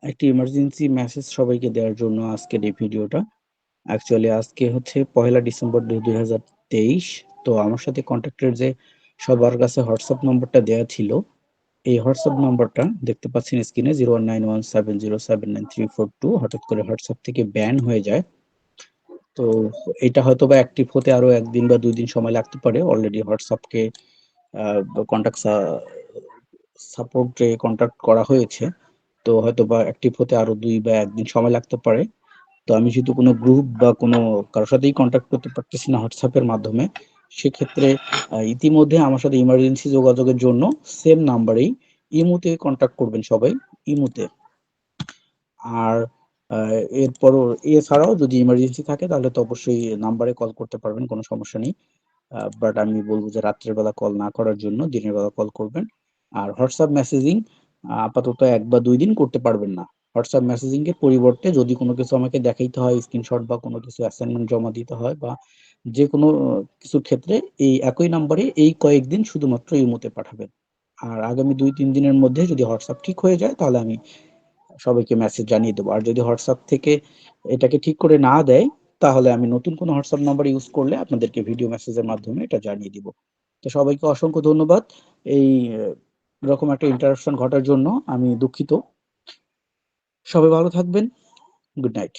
একটি emergency message সবাইকে দেওয়ার জন্য আজকের এই ভিডিওটা। অ্যাকচুয়ালি আজকে হচ্ছে 1 ডিসেম্বর 2023। তো আমার সাথে কন্ট্যাক্টের যে সবার কাছে হোয়াটসঅ্যাপ নম্বরটা দেওয়া ছিল, এই হোয়াটসঅ্যাপ নম্বরটা দেখতে পাচ্ছেন স্ক্রিনে 0191707934 হঠাৎ করে হোয়াটসঅ্যাপ থেকে ব্যান হয়ে যায়। তো এটা হয়তো বা অ্যাক্টিভ হতে আরো 1 দিন বা 2 দিন সময় লাগতে পারে। অলরেডি হোয়াটসঅ্যাপকে কন্ট্যাক্ট সাপোর্টে কন্ট্যাক্ট করা হয়েছে। তো হয়তোবা অ্যাক্টিভ হতে আরো 2 বা 1 দিন সময় লাগতে পারে। তো আমি যেহেতু কোনো গ্রুপ বা কোনো কারো সাথেই কন্ট্যাক্ট করতে পারতেছি না হোয়াটসঅ্যাপের মাধ্যমে, সেক্ষেত্রে ইতিমধ্যে আমার সাথে ইমার্জেন্সি যোগাযোগের জন্য সেম নাম্বারেই ইমোতে কন্ট্যাক্ট করবেন সবাই, ইমোতে। আর এরপরও এছাড়াও যদি ইমার্জেন্সি থাকে তাহলে তো অবশ্যই নাম্বারে কল করতে পারবেন, কোনো সমস্যা নেই। বাট আমি বলব যে রাত্রের বেলা কল না করার জন্য দিনের বেলা কল করবেন। আর হোয়াটসঅ্যাপ মেসেজিং আপাতত 1 বা 2 দিন করতে পারবেন না। হোয়াটসঅ্যাপ মেসেজিং এর পরিবর্তে যদি কোনো কিছু আমাকে দেখাইতে হয়, স্ক্রিনশট বা কোনো কিছু অ্যাসাইনমেন্ট জমা দিতে হয় বা যেকোনো কিছুর ক্ষেত্রে এই একই নাম্বারে এই কয়েকদিন শুধুমাত্র ইমোতে পাঠাবেন। আর আগামী 2-3 দিনের মধ্যে যদি হোয়াটসঅ্যাপ ঠিক হয়ে যায় তাহলে আমি সবাইকে মেসেজ জানিয়ে দেবো। আর যদি হোয়াটসঅ্যাপ থেকে এটাকে ঠিক করে না দেয়, তাহলে আমি নতুন কোনো হোয়াটসঅ্যাপ নাম্বার ইউজ করলে আপনাদেরকে ভিডিও মেসেজের মাধ্যমে এটা জানিয়ে দিব। তো সবাইকে অসংখ্য ধন্যবাদ। এই রকম একটা ইন্টারাপশন ঘটার জন্য আমি দুঃখিত। সবাই ভালো থাকবেন। Good night.